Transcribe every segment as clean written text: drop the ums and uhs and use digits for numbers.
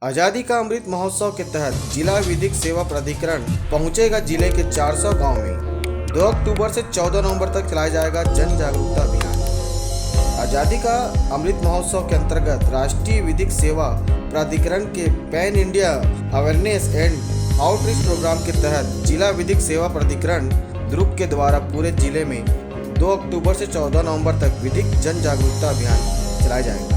आज़ादी का अमृत महोत्सव के तहत जिला विधिक सेवा प्राधिकरण पहुंचेगा जिले के 400 गांव में। 2 अक्टूबर से 14 नवंबर तक चलाया जाएगा जन जागरूकता अभियान। आज़ादी का अमृत महोत्सव के अंतर्गत राष्ट्रीय विधिक सेवा प्राधिकरण के pan India awareness and outreach program के तहत जिला विधिक सेवा प्राधिकरण द्रुक के द्वारा पूरे जिले में 2 अक्टूबर से 14 नवंबर तक विधिक जन जागरूकता अभियान चलाया जाएगा।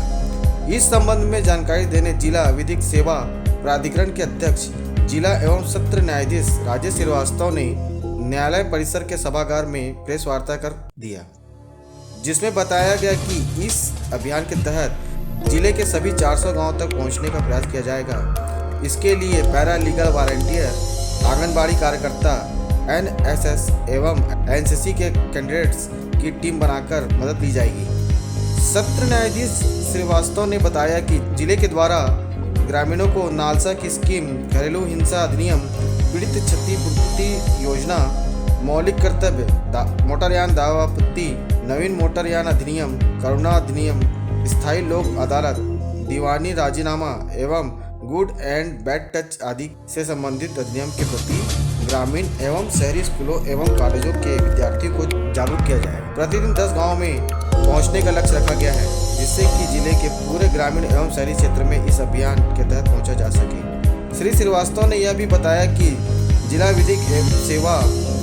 इस संबंध में जानकारी देने जिला विधिक सेवा प्राधिकरण के अध्यक्ष जिला एवं सत्र न्यायाधीश राजेश श्रीवास्तव ने न्यायालय परिसर के सभागार में प्रेस वार्ता कर दिया, जिसमें बताया गया कि इस अभियान के तहत जिले के सभी 400 गांव तक पहुंचने का प्रयास किया जाएगा। इसके लिए पैरा लीगल वॉलंटियर, आंगनबाड़ी कार्यकर्ता, एनएसएस एवं एनसीसी के कैंडिडेट्स की टीम बनाकर मदद ली जाएगी। सत्र न्यायाधीश श्रीवास्तव ने बताया कि जिले के द्वारा ग्रामीणों को नालसा की स्कीम, घरेलू हिंसा अधिनियम, पीड़ित क्षतिपूर्ति योजना, मौलिक कर्तव्य, मोटरयान दावा आपत्ति, नवीन मोटरयान अधिनियम, करुणा अधिनियम, स्थायी लोक अदालत, दीवानी राजीनामा एवं गुड एंड बैड टच आदि से संबंधित अधिनियम के प्रति ग्रामीण एवं शहरी स्कूलों एवं कॉलेजों के विद्यार्थियों को जागरूक किया जाए। प्रतिदिन 10 गाँव में पहुंचने का लक्ष्य रखा गया है, जिससे कि जिले के पूरे ग्रामीण एवं शहरी क्षेत्र में इस अभियान के तहत पहुंचा जा सके। श्री श्रीवास्तव ने यह भी बताया कि जिला विधिक सेवा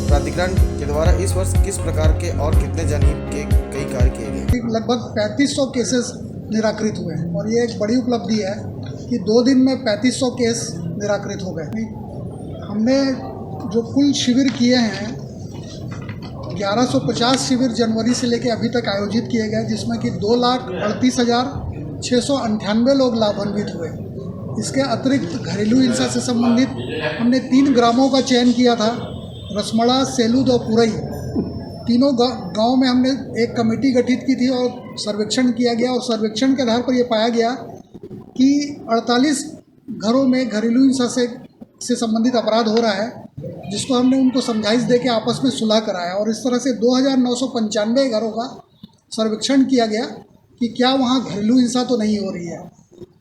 प्राधिकरण के द्वारा इस वर्ष किस प्रकार के और कितने जनहित के कई कार्य किए गए। लगभग 3500 केसेस निराकृत हुए हैं और ये एक बड़ी उपलब्धि है कि 2 दिन में 3500 केस निराकृत हो गए। हमने जो कुल शिविर किए हैं 1150 शिविर जनवरी से लेकर अभी तक आयोजित किए गए, जिसमें कि 2,38,698 लोग लाभान्वित हुए। इसके अतिरिक्त घरेलू हिंसा से संबंधित हमने 3 ग्रामों का चयन किया था, रसमड़ा, सेलूद और पुरई। तीनों गांव में हमने एक कमेटी गठित की थी और सर्वेक्षण किया गया और सर्वेक्षण के आधार पर यह पाया गया कि 48 घरों में घरेलू हिंसा से संबंधित अपराध हो रहा है, जिसको हमने उनको समझाइश दे के आपस में सुलह कराया। और इस तरह से 2,995 घरों का सर्वेक्षण किया गया कि क्या वहाँ घरेलू हिंसा तो नहीं हो रही है,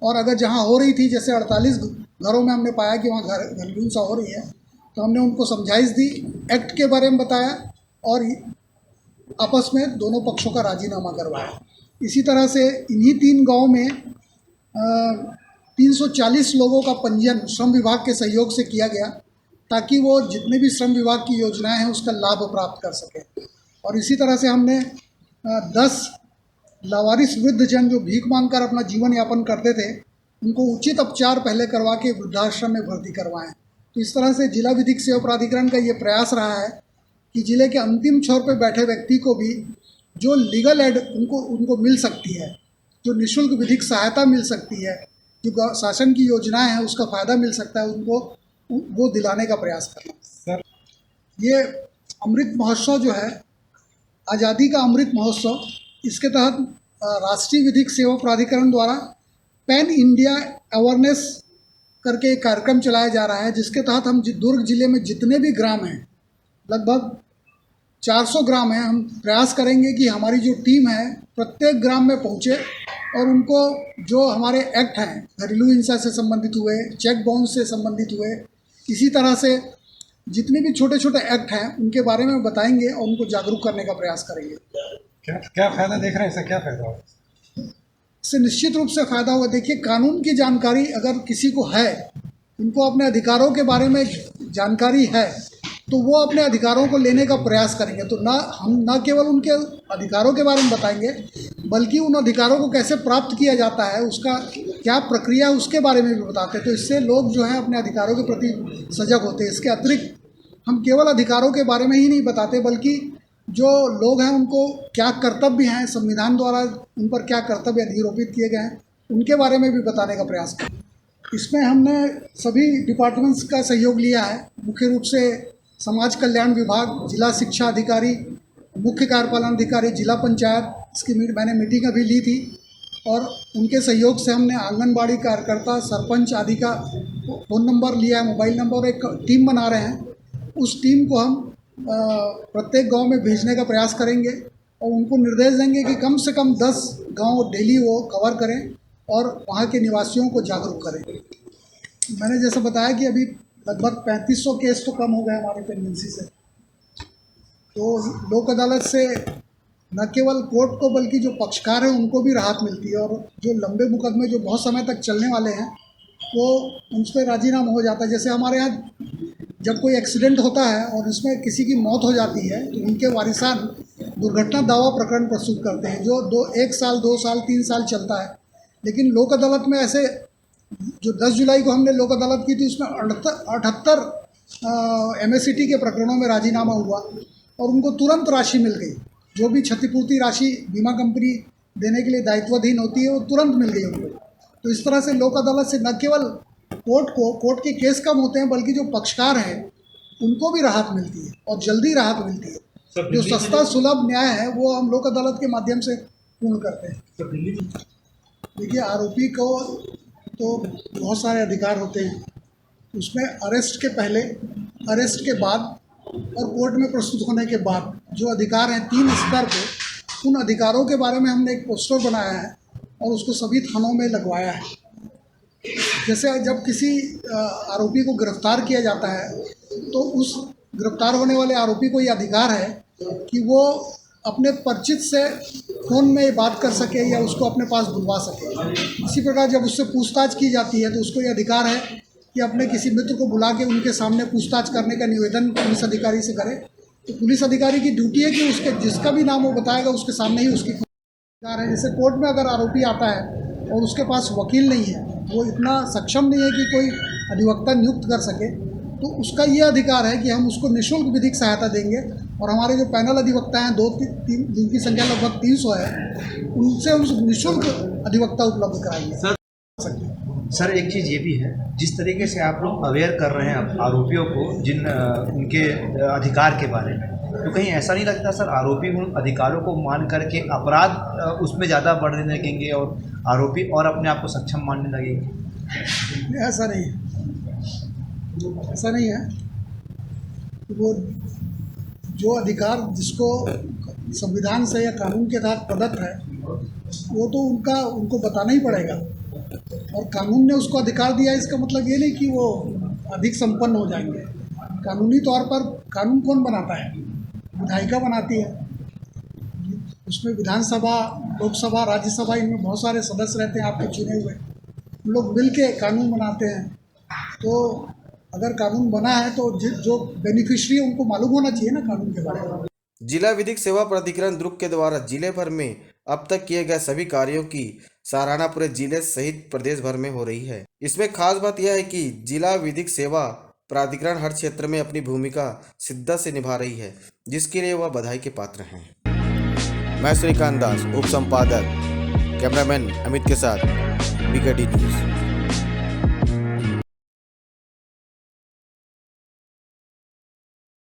और अगर जहाँ हो रही थी, जैसे 48 घरों में हमने पाया कि वहाँ घरेलू हिंसा हो रही है, तो हमने उनको समझाइश दी, एक्ट के बारे में बताया और आपस में दोनों पक्षों का राजीनामा करवाया। इसी तरह से इन्हीं 3 गाँव में 340 लोगों का पंजीयन श्रम विभाग के सहयोग से किया गया, ताकि वो जितने भी श्रम विभाग की योजनाएं हैं उसका लाभ प्राप्त कर सकें। और इसी तरह से हमने 10 लावारिस वृद्धजन जो भीख मांगकर अपना जीवन यापन करते थे, उनको उचित उपचार पहले करवा के वृद्धाश्रम में भर्ती करवाएं। तो इस तरह से जिला विधिक सेवा प्राधिकरण का ये प्रयास रहा है कि जिले के अंतिम छोर पर बैठे व्यक्ति को भी जो लीगल एड उनको मिल सकती है, जो निःशुल्क विधिक सहायता मिल सकती है, जो शासन की योजनाएं हैं उसका फ़ायदा मिल सकता है, उनको वो दिलाने का प्रयास करना। सर, ये अमृत महोत्सव जो है, आज़ादी का अमृत महोत्सव, इसके तहत राष्ट्रीय विधिक सेवा प्राधिकरण द्वारा पैन इंडिया अवेयरनेस करके एक कार्यक्रम चलाया जा रहा है, जिसके तहत हम दुर्ग जिले में जितने भी ग्राम हैं, लगभग 400 ग्राम हैं, हम प्रयास करेंगे कि हमारी जो टीम है प्रत्येक ग्राम में पहुँचे और उनको जो हमारे एक्ट हैं, घरेलू हिंसा से संबंधित हुए, चेक बाउंस से संबंधित हुए, इसी तरह से जितने भी छोटे छोटे एक्ट हैं उनके बारे में बताएंगे और उनको जागरूक करने का प्रयास करेंगे। क्या फ़ायदा देख रहे हैं, इससे क्या फ़ायदा होगा? इससे निश्चित रूप से फ़ायदा होगा। देखिए, कानून की जानकारी अगर किसी को है, उनको अपने अधिकारों के बारे में जानकारी है, तो वो अपने अधिकारों को लेने का प्रयास करेंगे। तो हम न केवल उनके अधिकारों के बारे में बताएंगे, बल्कि उन अधिकारों को कैसे प्राप्त किया जाता है, उसका क्या प्रक्रिया, उसके बारे में भी बताते हैं। तो इससे लोग जो है अपने अधिकारों के प्रति सजग होते हैं। इसके अतिरिक्त हम केवल अधिकारों के बारे में ही नहीं बताते, बल्कि जो लोग हैं उनको क्या कर्तव्य हैं, संविधान द्वारा उन पर क्या कर्तव्य अधिरोपित किए गए हैं, उनके बारे में भी बताने का प्रयास करें। इसमें हमने सभी डिपार्टमेंट्स का सहयोग लिया है, मुख्य रूप से समाज कल्याण विभाग, जिला शिक्षा अधिकारी, मुख्य कार्यपालन अधिकारी, जिला पंचायत, इसकी मैंने मीटिंग अभी ली थी, और उनके सहयोग से हमने आंगनबाड़ी कार्यकर्ता, सरपंच आदि का फ़ोन नंबर लिया है, मोबाइल नंबर, एक टीम बना रहे हैं। उस टीम को हम प्रत्येक गांव में भेजने का प्रयास करेंगे और उनको निर्देश देंगे कि कम से कम 10 गांव डेली वो कवर करें और वहाँ के निवासियों को जागरूक करें। मैंने जैसा बताया कि अभी लगभग 3500 केस तो कम हो गए हमारे पेंडेंसी से। तो लोक अदालत से न केवल कोर्ट को बल्कि जो पक्षकार हैं उनको भी राहत मिलती है, और जो लंबे मुकदमे जो बहुत समय तक चलने वाले हैं वो उन पर राजीनामा हो जाता है। जैसे हमारे यहाँ जब कोई एक्सीडेंट होता है और इसमें किसी की मौत हो जाती है तो उनके वारिसान दुर्घटना दावा प्रकरण प्रस्तुत करते हैं जो 1 साल 2 साल 3 साल चलता है। लेकिन लोक अदालत में ऐसे जो 10 जुलाई को हमने लोक अदालत की थी उसमें 78 MACT के प्रकरणों में राजीनामा हुआ और उनको तुरंत राशि मिल गई। जो भी क्षतिपूर्ति राशि बीमा कंपनी देने के लिए दायित्वाधीन होती है वो तुरंत मिल गई उनको। तो इस तरह से लोक अदालत से न केवल कोर्ट के केस कम होते हैं बल्कि जो पक्षकार हैं उनको भी राहत मिलती है और जल्दी राहत मिलती है। जो सस्ता सुलभ न्याय है वो हम लोक अदालत के माध्यम से पूर्ण करते हैं। देखिए, आरोपी को तो बहुत सारे अधिकार होते हैं, उसमें अरेस्ट के पहले, अरेस्ट के बाद और कोर्ट में प्रस्तुत होने के बाद जो अधिकार हैं 3 स्तर पे, उन अधिकारों के बारे में हमने एक पोस्टर बनाया है और उसको सभी थानों में लगवाया है। जैसे जब किसी आरोपी को गिरफ्तार किया जाता है तो उस गिरफ्तार होने वाले आरोपी को ये अधिकार है कि वो अपने परिचित से फ़ोन में बात कर सके या उसको अपने पास बुलवा सके। इसी प्रकार जब उससे पूछताछ की जाती है तो उसको ये अधिकार है कि अपने किसी मित्र को बुला के उनके सामने पूछताछ करने का निवेदन पुलिस अधिकारी से करे। तो पुलिस अधिकारी की ड्यूटी है कि उसके जिसका भी नाम वो बताएगा उसके सामने ही उसकी अधिकार है। जैसे कोर्ट में अगर आरोपी आता है और उसके पास वकील नहीं है, वो इतना सक्षम नहीं है कि कोई अधिवक्ता नियुक्त कर सके, तो उसका ये अधिकार है कि हम उसको निःशुल्क विधिक सहायता देंगे। और हमारे जो पैनल अधिवक्ता हैं 2-3 जिनकी संख्या लगभग 300 है, उनसे हम निःशुल्क अधिवक्ता उपलब्ध कराएंगे। सर एक चीज़ ये भी है, जिस तरीके से आप लोग अवेयर कर रहे हैं आरोपियों को उनके अधिकार के बारे में, तो कहीं ऐसा नहीं लगता सर आरोपी उन अधिकारों को मान करके अपराध उसमें ज़्यादा बढ़ने लगेंगे और आरोपी और अपने आप को सक्षम मानने लगेंगे? ऐसा नहीं है, ऐसा नहीं है। वो जो अधिकार जिसको संविधान से या कानून के तहत प्रदत्त है वो तो उनको बताना ही पड़ेगा। और कानून ने उसको अधिकार दिया, इसका मतलब ये नहीं कि वो अधिक संपन्न हो जाएंगे। कानूनी तौर पर कानून कौन बनाता है? विधायिका बनाती है। उसमें विधानसभा, लोकसभा, राज्यसभा, इनमें बहुत सारे सदस्य रहते हैं आपके चुने हुए, हम लोग मिल के कानून बनाते हैं। तो अगर कानून बना है तो जो बेनिफिशियरी है उनको मालूम होना चाहिए ना कानून के बारे में। जिला विधिक सेवा प्राधिकरण दुर्ग के द्वारा जिले भर में अब तक किए गए सभी कार्यों की सराहना पूरे जिले सहित प्रदेश भर में हो रही है। इसमें खास बात यह है कि जिला विधिक सेवा प्राधिकरण हर क्षेत्र में अपनी भूमिका शिद्दत से निभा रही है, जिसके लिए वह बधाई के पात्र हैं। मैं श्रीकांत दास, उप संपादक, कैमरामैन अमित के साथ BKD न्यूज़।